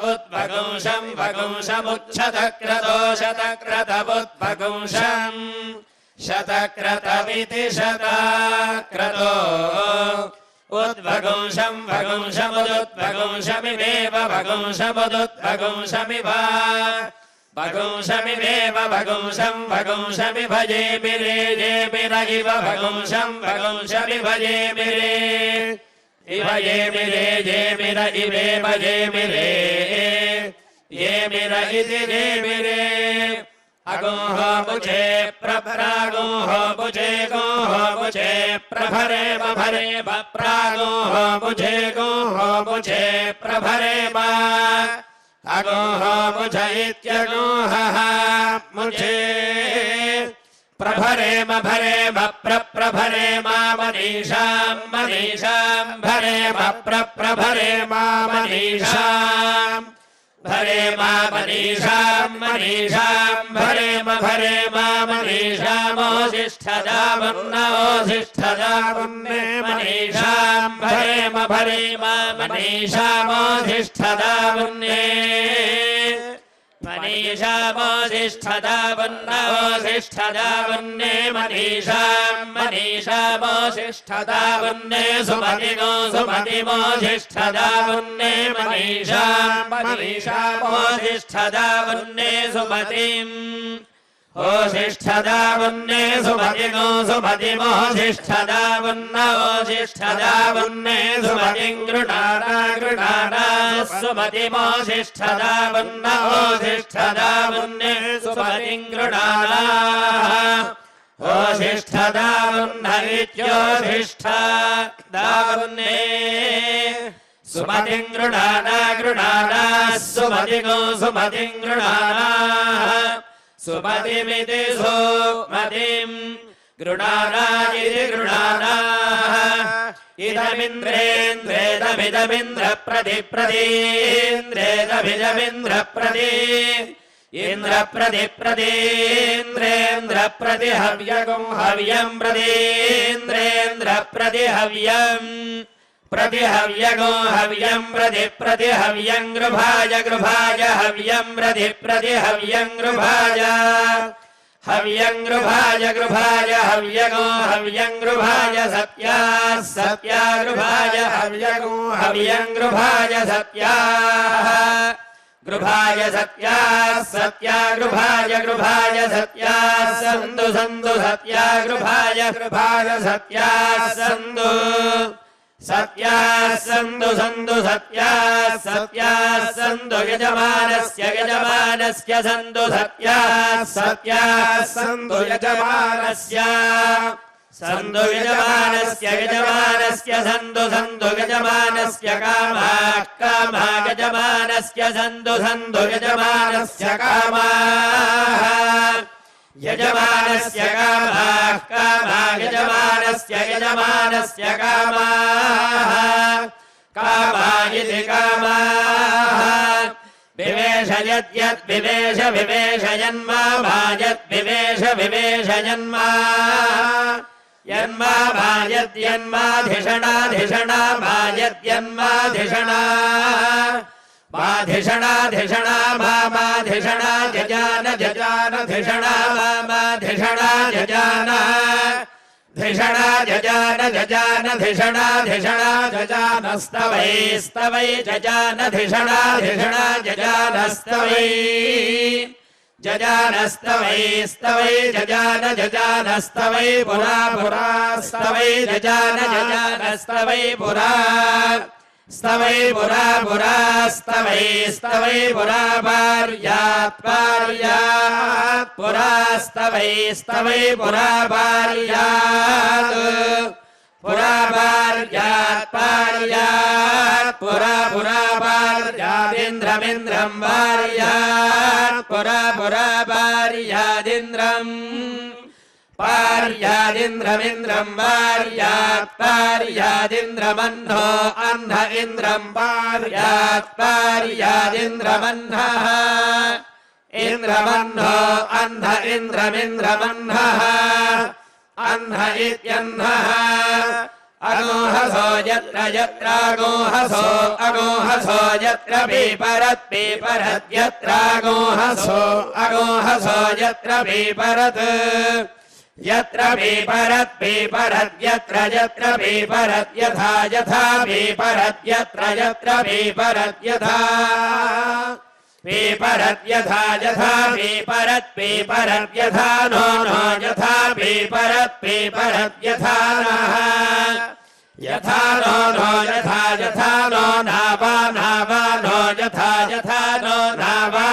उद्भगुंशं वगुंशमुच्छतक्रतो शतक्रतमुद्भगुंशं शतक्रतमिति शतक्रतो उद्भगुंशं वगुंशमुदुद्भगुंशमिवेव वगुंशमुदुद्भगुंशमिव वगुंशमिवेव वगुंशं वगुंशमिभजेमिरेजेमिर इव वगुंशं वगुंशमिभजेमिरे इव येमिरे जेमिर इवेव जेमिरे येमिर इति जेमिरे अगुंह बुझे प्रभरागुंह बुझे गुंह बुझे प्रभरे बभरे बप्रागुंह बुझे गुंह बुझे प्रभरे बा अगुंह बुझ इत्यगुंहः मुझे प्रभरे मभरे बप्रभरे मामनीषां मनीषां भरे बप्रभरे मामनीषां भरे मामनीषां मनीषां भरे मभरे मामनीषामोऽधिष्ठदावन्नोऽधिष्ठदावन्ने मनीषां भरे मभरे मामनीषामोऽधिष्ठदावन्ने मनीषामोऽधिष्ठदावन्नोऽधिष्ठदावन्ने मनीषां मनीषामोऽधिष्ठदावन्ने सुमतिगो सुमतिमोऽधिष्ठदावन्ने मनीषां मनीषामोऽधिष्ठदावन्ने सुमतिम् ओधिष्ठदावन्ने सुमतिगो सुमतिमोऽधिष्ठदावन्नोऽधिष्ठदावन्ने सुमतिं गृणाना गृणाना सुमतिमोऽधिष्ठदावन्नोऽधिष्ठदावन्ने सुमतिं गृणाना ओधिष्ठदावन्न इत्योधिष्ठदावन्ने सुमतिं गृणाना गृणाना सुमतिगो सुमतिं गृणाना सुमतिमिति सुमतिं गृणाना इति गृणाना इदमिन्द्रेन्द्रेदमिदमिन्द्रप्रतिप्रतीन्द्रेदमिदमिन्द्रप्रति इन्द्रप्रतिप्रतीन्द्रेन्द्रप्रति हव्यगुं हव्यं प्रतीन्द्रेन्द्रप्रति हव्यं प्रतिहव्यगो हव्यं प्रतिहव्यं गृभाय गृभाय हव्यं प्रतिहव्यं गृभाय हव्यं गृभाय गृभाय हव्यगो हव्यं गृभाय सत्या सत्या गृभाय हव्यगो हव्यं गृभाय सत्या गृभाय सत्या सत्या गृभाय गृभाय सत्या सन्दु सन्दु सत्या गृभाय गृभाय सत्या सन्दु सत्या सन्दु सन्दु सत्या सत्या सन्दु यजमानस्य सन्दु सत्या सत्या सन्दु यजमानस्य सन्दु यजमानस्य सन्दु सन्दु यजमानस्य कामः कामः यजमानस्य सन्दु सन्दु यजमानस्य कामः यजमानस्य कामः कामः यजमानस्य कामः कामः इति कामः विवेश यद्यद्विवेश विवेशयन्मा भायद्विवेश विवेशयन्मा यन्मा भायद्यन्माधिषणाधिषणा भायद्यन्माधिषणा माधिषणाधिषणा मामाधिषणा जजान जजानधिषणा मामाधिषणा जजान धिषणा जजान जजानधिषणा धिषणा जजानस्तवैस्तवै जजानधिषणा धिषणा जजानस्तवै जजानस्तवैस्तवै जजान जजानस्तवै पुरा पुरास्तवै जजान जजानस्तवै पुरा स्तवै पुरा पुरास्तवै स्तवै पुरा पार्यात् पार्यात् पुरास्तवै स्तवै पुरा पार्यात् पुरा पार्यात् पार्यात् पुरा पुरा पार्यादिन्द्रमिन्द्रं पार्यात् पुरा पुरा पार्यादिन्द्रम् पार्यादिन्द्रमिन्द्रं पार्यात् पार्यादिन्द्रमह्नो अह्न इन्द्रं पार्यात् पार्यादिन्द्रमह्नः इन्द्रमह्नो अह्न इन्द्रमिन्द्रमह्नः अह्न इत्यह्नः अगोहसो यत्र यत्रागोहसो अगोहसो यत्र पीपरत् पीपरत् यत्रागोहसो अगोहसो यत्र पीपरत् यत्र पीपरत् पीपरत् यत्र यत्र पीपरत् यथा यथा पीपरत् यत्र यत्र पीपरत् यथा पीपरत् यथा यथा पीपरत् पीपरत् यथा नो नो यथा पीपरत् पीपरत् यथा नः यथा नो नो यथा यथा नो नावा नावा नो यथा यथा नो नावा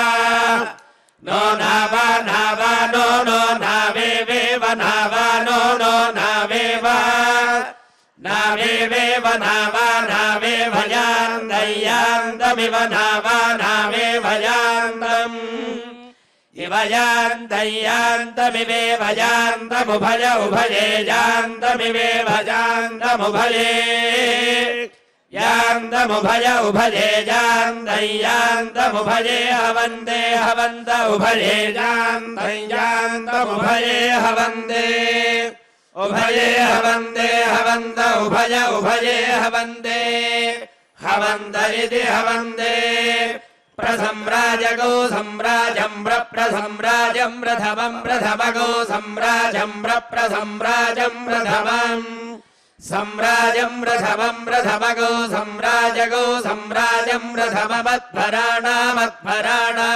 नो नावा नावा नो नो नावे वेव नावा नो नो नावे वा नावे वेव नावा नावे भयान्दय्यान्दमिव नावा नावे भयान्दम् इव यान्दय्यान्दमिवे भयान्दमुभय उभये यान्दमिवे भयान्दमुभये यान्दमुभय उभये यान्दय्यान्दमुभये हवन्दे हवन्द उभये यान्दय्यान्दमुभये हवन्दे उभये हवन्दे हवन्द उभय उभये हवन्दे हवन्द इति हवन्दे प्रसम्राजगो सम्राजं प्रसम्राजं प्रथमं प्रथमगो सम्राजं प्रसम्राजं प्रथमम् सम्राजं प्रथमं प्रथमगो सम्राजगो सम्राजं प्रथममध्वराणामध्वराणा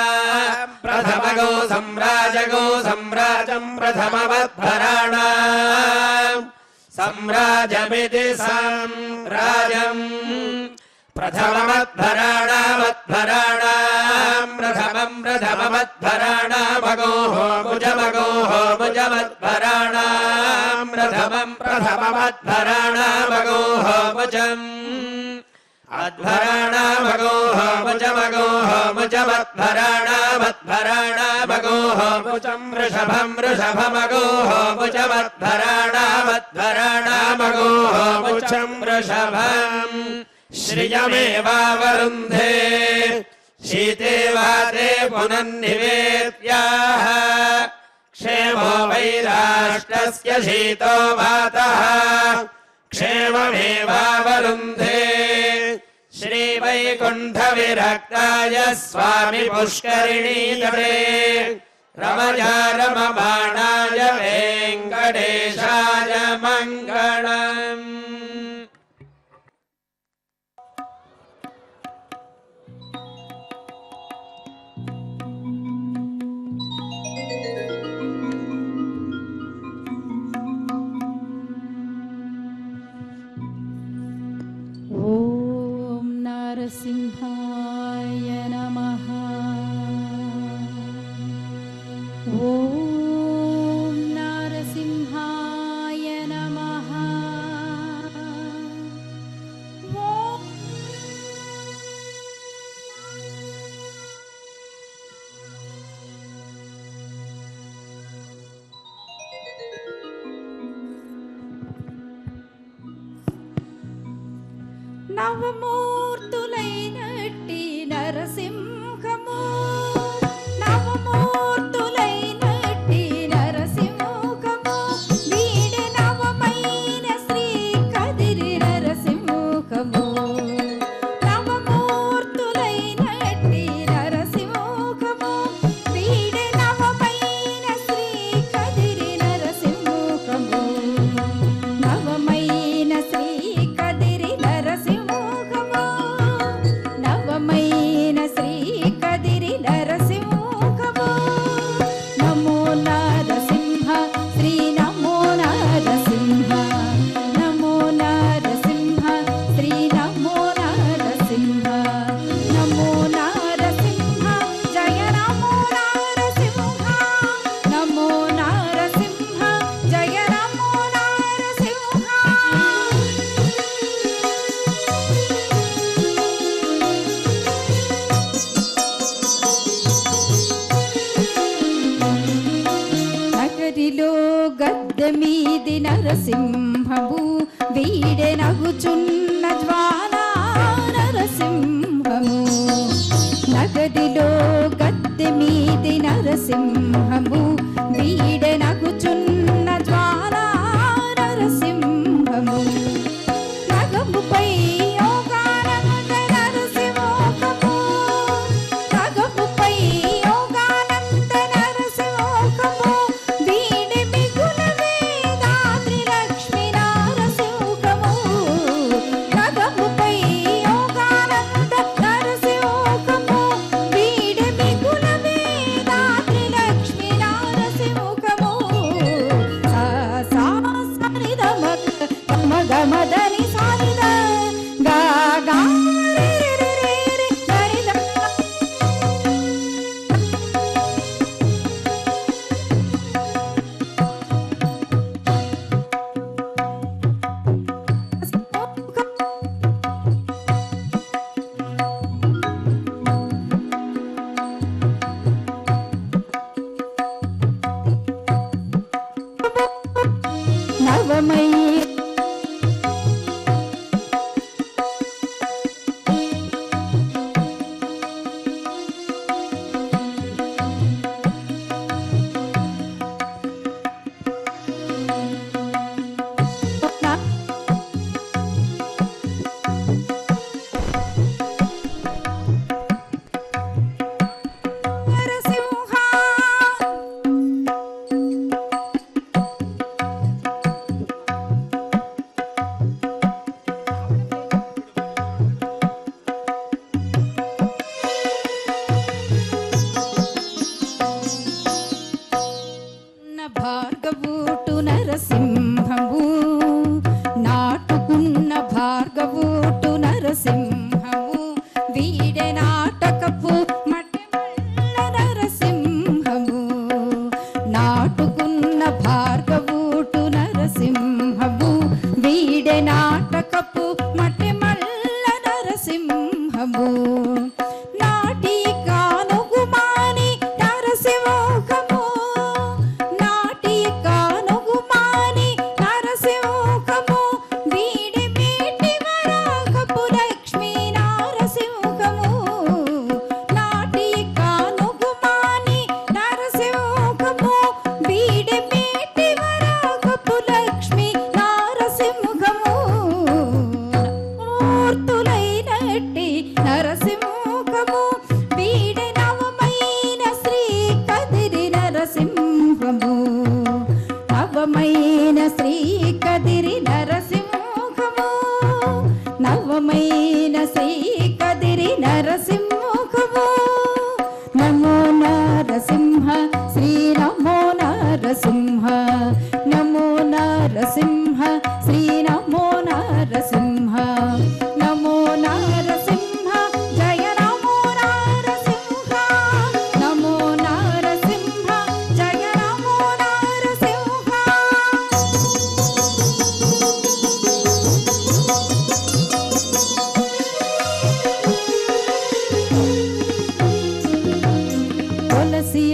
प्रथमगो सम्राजगो सम्राजं प्रथममध्वराणा सम्राजमिति सम्राजम् प्रथममध्वराणामध्वराणां प्रथमं प्रथममध्वराणामगोः भुजमगोः भुजमध्वराणां प्रथमं प्रथममध्वराणामगोः भुजम् अध्वराणामगोः भुजमगोः भुजमध्वराणामध्वराणामगोः भुजं वृषभं वृषभमगोः भुजमध्वराणामध्वराणामगोः भुजं वृषभम् श्रियमेवावरुन्धे शीते वाते पुनन्निवेद्याः क्षेमो वैराष्ट्रस्य शीतो वातः क्षेममेवावरुन्धे श्रीवैकुण्ठविरक्ताय स्वामि पुष्करिणीतटे रमया रममाणाय वेङ्कटेशाय मङ्गलम्। नरसिंहाय नमः। ॐ नरसिंहाय नमः। నవమూర్తులైనట్టి నరసింహము నవమూర్తులైనట్టి నరసింహము వీడి నవమైన శ్రీ కదిరి నరసింహము నవమూర్తులైనట్టి నరసింహము వీడి నవమైన శ్రీ కదిరి నరసింహము నవమైన శ్రీ కదిరి నరసింహము నవమైన శ్రీ కదిరి నరసింహము నమో నరసింహ శ్రీ నమో నరసింహ నమో నరసింహ శ్రీ నమో నరసింహ నమో నరసింహ జయ నమో నరసింహ నమో నరసింహ జయ నమో నరసింహ నగరిలో గద్దె మీది నరసింహము వీడే నగుచున్న జ్వాలా నరసింహము నగరిలో గద్దె మీది నరసింహము వీడే నగుచున్న జ్వాలా నరసింహము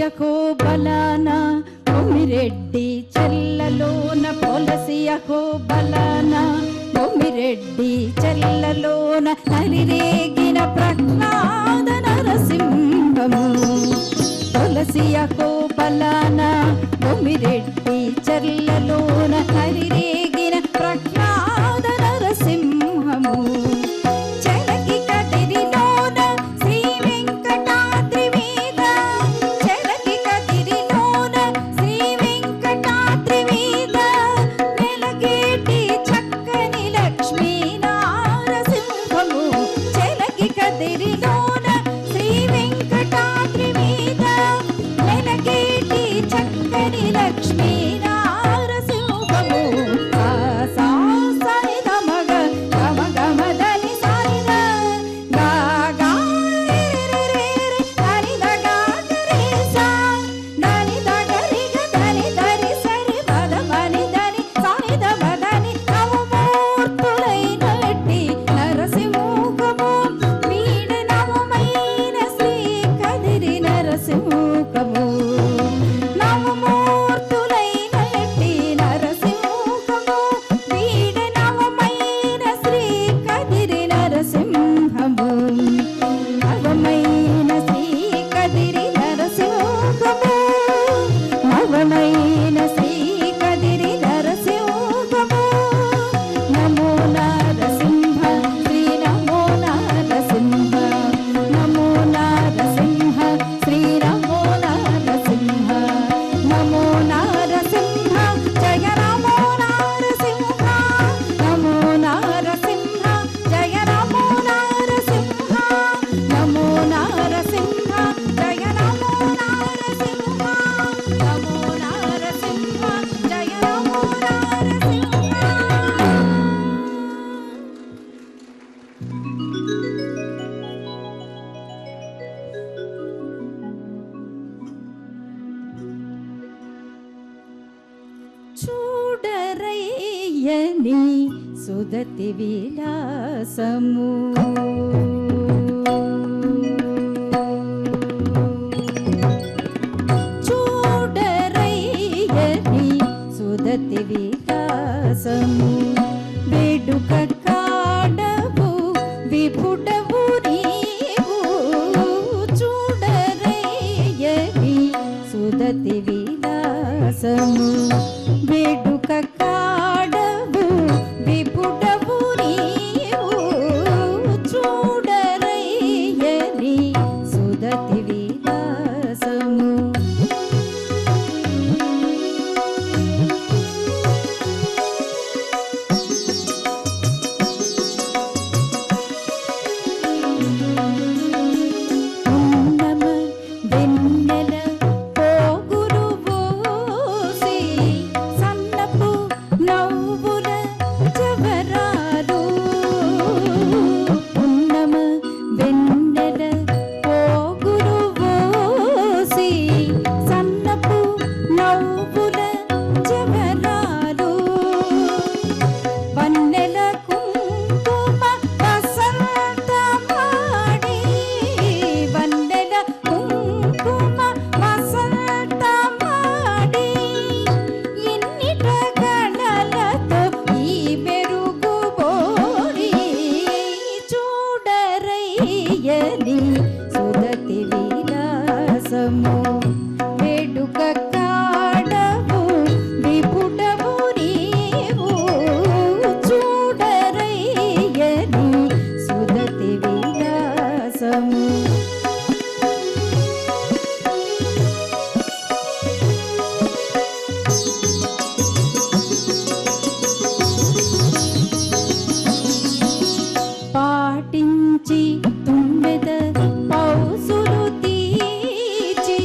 పొలసియకో బలాన బొమ్మిరెడ్డి చెల్లలోన పొలసియకో బలాన బొమ్మిరెడ్డి చెల్లలోన నలిరేగిన ప్రహ్లాద నరసింహము పొలసియకో బలాన బొమ్మిరెడ్డి చెల్లలోన నలిరేగిన ప్రహ్లాద నరసింహము చెలకి కదిరిలోన శ్రీ వెంకటాద్రి మీద చెలకి కదిరిలోన శ్రీ వెంకటాద్రి మీద వెలగేటి చక్కని లక్ష్మీ నారసింహము చెలకి కదిరిలోన శ్రీ వెంకటాద్రి మీద వెలగేటి చక్కని లక్ష్మీ నారసింహము సా సరిద మగ గమ గమదని సరిద గా గా రే రే రే దని దగా రే సా దని దగరి గదని దరి సరి పద మని దని సరిద మదని నవమూర్తులైనట్టి నరసింహము వీడ నవమైన శ్రీ కదిరి నరసింహము నవమూర్తులైనట్టి నరసింహము వీడ నవమైన శ్రీ కదిరి నరసింహము నవమైన శ్రీ కదిరి నరసింహము నవమైన శ్రీ కదిరి నరసింహము నమో నరసింహ శ్రీ నమో నరసింహ నమో నరసింహ శ్రీ నమో నరసింహ నమో నరసింహ జయ నమో నరసింహ నమో నరసింహ జయ నమో నరసింహ నమో నరసింహ జయ నమో నరసింహ నమో నరసింహ జయ నమో నరసింహ. చూడరయ్యని సుదతి విలాసము చూడరయ్యని సుదతి విలాసము వేడుక కాడవు విపుడవు నీవు చూడరయ్యని సుదతి విలాసము వేడుక కాడవు విపుడవు నీవు చూడరయ్యని సుదతి విలాసము ఉన్నమ వెన్నెల పోగులు పోసి సన్నపు నవ్వుల జవరాలు ఉన్నమ వెన్నెల పోగులు పోసి సన్నపు నవ్వుల జవరాలు వన్నెల కుంకుమ వసంతమాడి వన్నెల కుంకుమ వసంతమాడి ఇన్నిట గణలతో ఈ మెరుగు బోడి చూడరయ్యని సుదతి విలాసము వేడుక కాడవు విపుడవు నీవు చూడరయ్యని సుదతి విలాసము పాటించి తుమ్మెద పౌసులు తీచి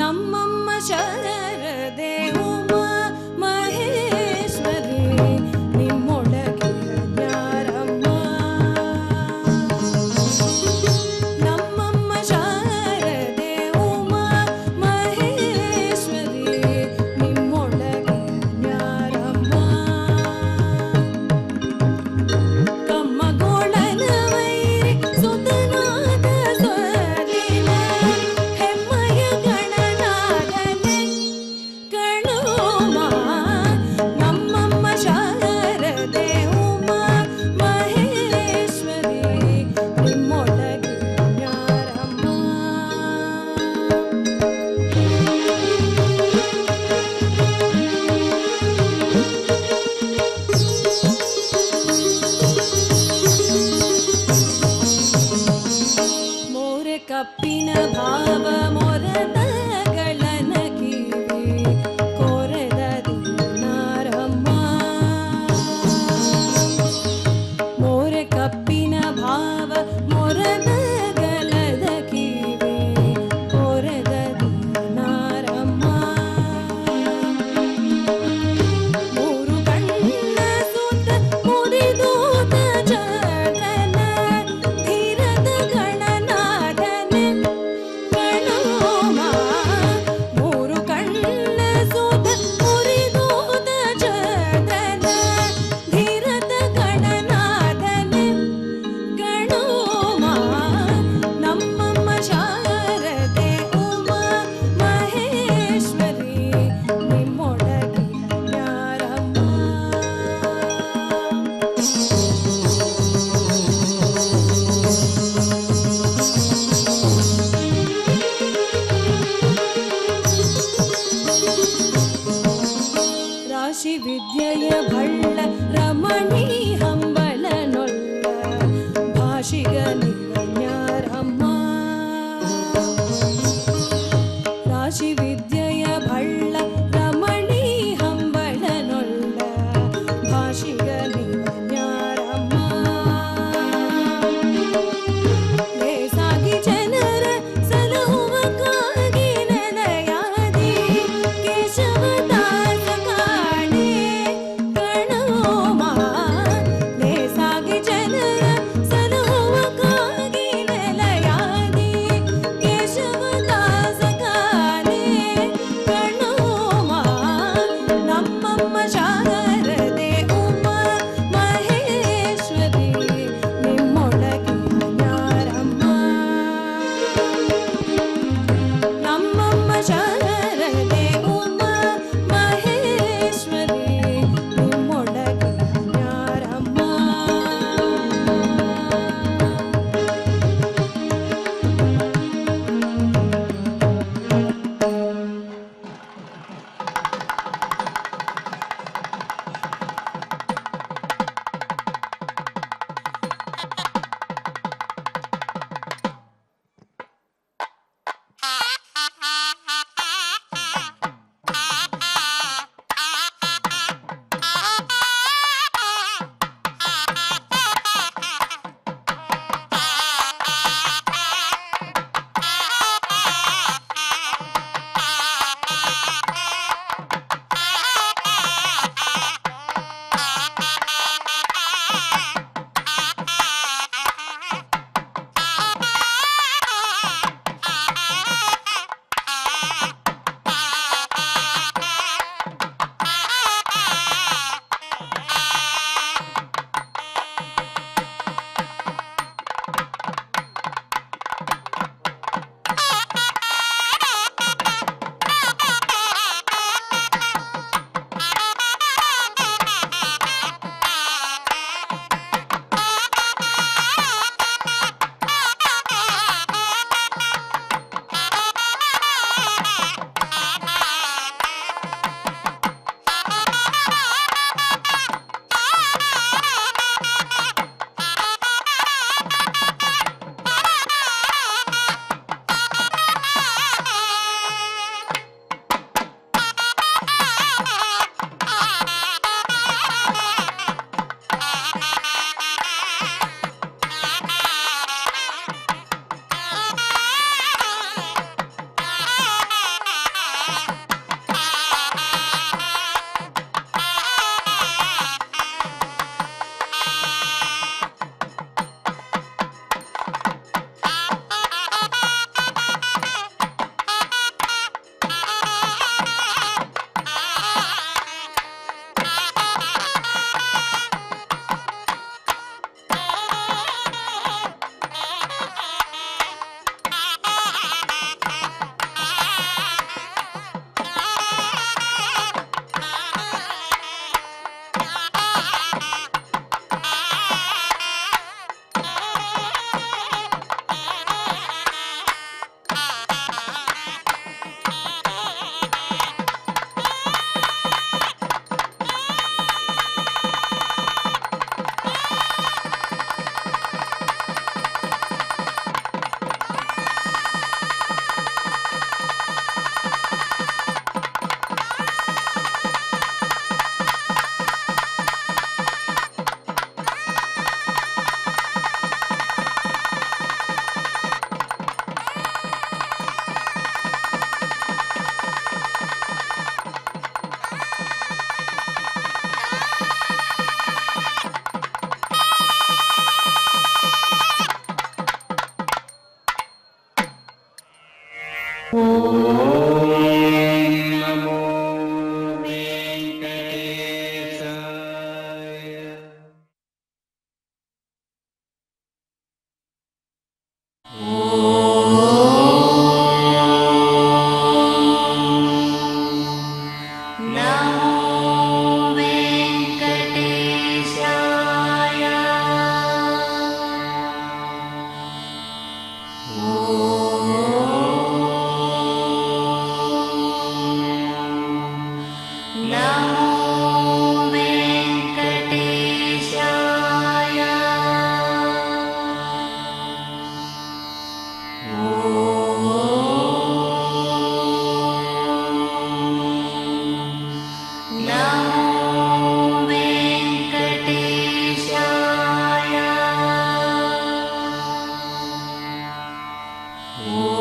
ನಮ್ಮಮ್ಮ ಶಾರದೆ ಉಮಾ ಮಹೇಶ್ವರಿ ನಿಮ್ಮೊಳಗೆ ಯಾರಮ್ಮ ನಮ್ಮಮ್ಮ ಶಾರದೆ ಉಮಾ ಮಹೇಶ್ವರಿ ನಿಮ್ಮೊಳಗೆ ಯಾರಮ್ಮ ಕಮ್ಮಗೋಳನ ವೈರಿ ಸುತನಾದ ಸ್ವರಿನ ಹೆಮ್ಮಯ ಗಣನಾದನೆ ಕಣೋಮ ನಮ್ಮಮ್ಮ ಶಾರದೆ ಉಮಾ ಮಹೇಶ್ವರಿ ನಿಮ್ಮೊಳಗೆ ಯಾರಮ್ಮ ಮೋರೆ ಕಪ್ಪಿನ ಭಾವ ಮೊರದಗಳನ ಕಿವಿ ಕೋರೆದ ದಿನಾರಮ್ಮ ಮೋರೆ ಕಪ್ಪಿನ ಭಾವ ಮೊರದಗಳದ ಕಿವಿ ಕೋರೆದ ದಿನಾರಮ್ಮ ಮೂರು ಕಣ್ಣ ಸುತ್ತ ಮುರಿದೂತ ಜಗನ ಧೀರದ ಗಣನಾದನೆ ಕಣೋಮ నమో వెంకటేశాయ. ఓ